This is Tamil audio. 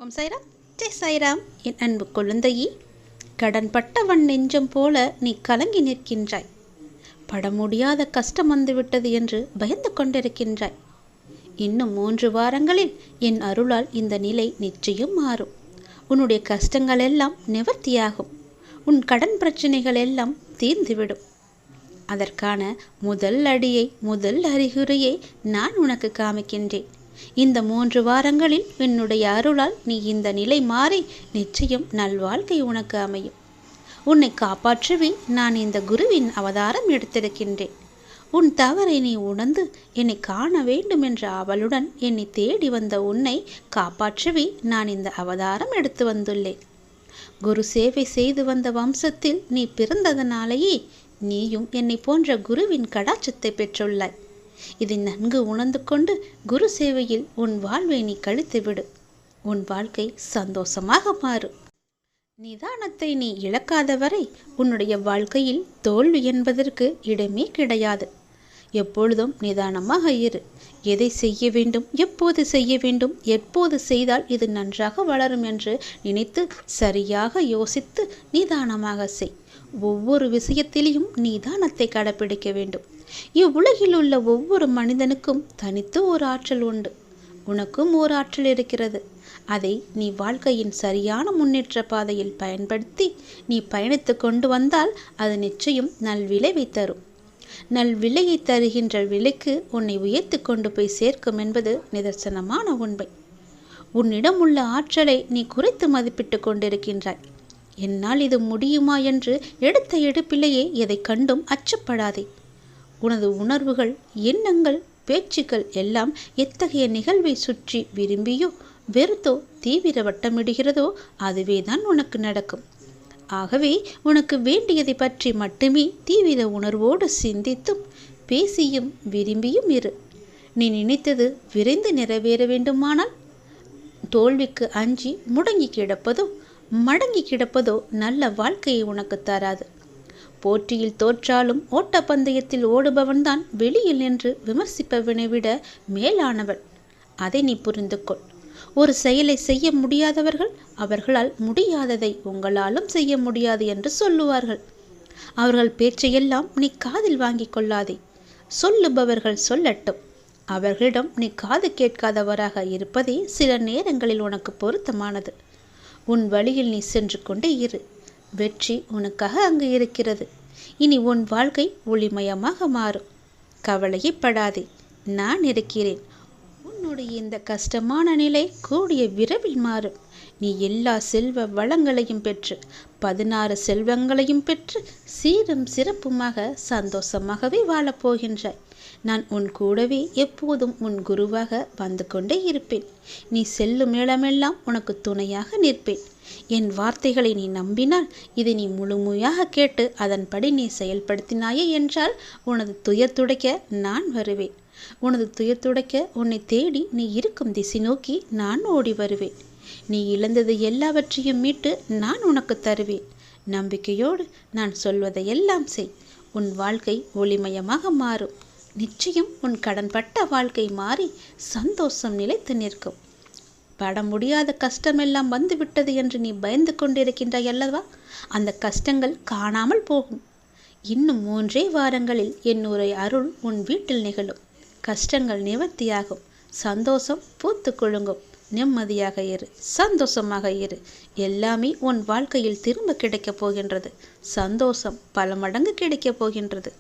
ஓம் சாய்ராம், ஜெய் சாய்ராம். என் அன்பு குழந்தையே, கடன்பட்டவன் நெஞ்சம் போல நீ கலங்கி நிற்கின்றாய். பட முடியாத கஷ்டம் வந்துவிட்டது என்று பயந்து கொண்டிருக்கின்றாய். இன்னும் 3 வாரங்களில் என் அருளால் இந்த நிலை நிச்சயம் மாறும். உன்னுடைய கஷ்டங்கள் எல்லாம் நிவர்த்தியாகும். உன் கடன் பிரச்சனைகள் எல்லாம் தீர்ந்துவிடும். அதற்கான முதல் அடியை, முதல் அறிகுறியை நான் உனக்கு காமிக்கின்றேன். இந்த 3 வாரங்களில் என்னுடைய அருளால் நீ இந்த நிலை மாறி நிச்சயம் நல்வாழ்க்கை உனக்கு அமையும். உன்னை காப்பாற்றவே நான் இந்த குருவின் அவதாரம் எடுத்திருக்கின்றேன். உன் தவறை நீ உணர்ந்து என்னை காண வேண்டும் என்ற ஆவலுடன் என்னை தேடி வந்த உன்னை காப்பாற்றவே நான் இந்த அவதாரம் எடுத்து வந்துள்ளேன். குரு சேவை செய்து வந்த வம்சத்தில் நீ பிறந்ததனாலேயே நீயும் என்னை போன்ற குருவின் கடாட்சத்தை பெற்றுள்ளாய். இதை நன்கு உணர்ந்து கொண்டு குரு சேவையில் உன் வாழ்வை நீ கழித்துவிடு. உன் வாழ்க்கை சந்தோஷமாக மாறும். நிதானத்தை நீ இழக்காத வரை உன்னுடைய வாழ்க்கையில் தோல்வி என்பதற்கு இடமே கிடையாது. எப்பொழுதும் நிதானமாக இரு. எதை செய்ய வேண்டும், எப்போது செய்ய வேண்டும், எப்போது செய்தால் இது நன்றாக வளரும் என்று நினைத்து சரியாக யோசித்து நிதானமாக செய். ஒவ்வொரு விஷயத்திலையும் நிதானத்தை கடைபிடிக்க வேண்டும். இவ்வுலகில் உள்ள ஒவ்வொரு மனிதனுக்கும் தனித்து ஒரு ஆற்றல் உண்டு. உனக்கும் ஒரு ஆற்றல் இருக்கிறது. அதை நீ வாழ்க்கையின் சரியான முன்னேற்ற பாதையில் பயன்படுத்தி நீ பயணித்து கொண்டு வந்தால் அது நிச்சயம் நல்விளைவை தரும். நல்விளையை தருகின்ற விலைக்கு உன்னை உயர்த்தி கொண்டு போய் சேர்க்கும் என்பது நிதர்சனமான உண்மை. உன்னிடம் உள்ள ஆற்றலை நீ குறைத்து மதிப்பிட்டு கொண்டிருக்கின்றாய். என்னால் இது முடியுமா என்று எடுத்த எடுப்பிலேயே எதை கண்டும் அச்சப்படாதே. உனது உணர்வுகள், எண்ணங்கள், பேச்சுக்கள் எல்லாம் எத்தகைய நிகழ்வை சுற்றி விரும்பியோ வெறுத்தோ தீவிர வட்டமிடுகிறதோ அதுவேதான் உனக்கு நடக்கும். ஆகவே உனக்கு வேண்டியதை பற்றி மட்டுமே தீவிர உணர்வோடு சிந்தித்தும் பேசியும் விரும்பியும் இரு. நீ நினைத்தது விரைந்து நிறைவேற வேண்டுமானால் தோல்விக்கு அஞ்சி முடங்கி கிடப்பதோ மடங்கி கிடப்பதோ நல்ல வாழ்க்கையை உனக்கு தராது. போட்டியில் தோற்றாலும் ஓட்டப்பந்தயத்தில் ஓடுபவன்தான் வெளியில் நின்று விமர்சிப்பவனை விட மேலானவன். அதை நீ புரிந்து கொள். ஒரு செயலை செய்ய முடியாதவர்கள் அவர்களால் முடியாததை உங்களாலும் செய்ய முடியாது என்று சொல்லுவார்கள். அவர்கள் பேச்சையெல்லாம் நீ காதில் வாங்கி கொள்ளாதே. சொல்லுபவர்கள் சொல்லட்டும். அவர்களிடம் நீ காது கேட்காதவராக இருப்பதே சில நேரங்களில் உனக்கு பொருத்தமானது. உன் வழியில் நீ சென்று கொண்டே இரு. வெற்றி உனக்காக அங்கு இருக்கிறது. இனி உன் வாழ்க்கை ஒளிமயமாக மாறும். கவலையப்படாதே, நான் இருக்கிறேன். உன்னுடைய இந்த கஷ்டமான நிலை கூடிய விரைவில் மாறும். நீ எல்லா செல்வ வளங்களையும் பெற்று 16 செல்வங்களையும் பெற்று சீரும் சிறப்புமாக சந்தோஷமாகவே வாழப்போகின்றாய். நான் உன் கூடவே எப்போதும் உன் குருவாக வந்து கொண்டே இருப்பேன். நீ செல்லும் இடமெல்லாம் உனக்கு துணையாக நிற்பேன். என் வார்த்தைகளை நீ நம்பினால், இதை நீ முழுமையாக கேட்டு அதன்படி நீ செயல்படுத்தினாயே என்றால் உனது துயர் துடைக்க நான் வருவேன். உனது துயர் துடைக்க உன்னை தேடி நீ இருக்கும் திசை நோக்கி நான் ஓடி வருவேன். நீ இழந்தது எல்லாவற்றையும் மீட்டு நான் உனக்கு தருவேன். நம்பிக்கையோடு நான் சொல்வதையெல்லாம் செய். உன் வாழ்க்கை ஒளிமயமாக மாறும். நிச்சயம் உன் கடன்பட்ட வாழ்க்கை மாறி சந்தோஷம் நிலைத்து நிற்கும். பட முடியாத கஷ்டமெல்லாம் வந்துவிட்டது என்று நீ பயந்து கொண்டிருக்கின்றாய் அல்லவா? அந்த கஷ்டங்கள் காணாமல் போகும். இன்னும் 3 வாரங்களில் என்னுடைய அருள் உன் வீட்டில் நிகழும். கஷ்டங்கள் நிவர்த்தியாகும். சந்தோஷம் பூத்து குலுங்கும். நிம்மதியாக இரு, சந்தோஷமாக இரு. எல்லாமே உன் வாழ்க்கையில் திரும்ப கிடைக்கப் போகின்றது. சந்தோஷம் பல மடங்கு கிடைக்கப் போகின்றது.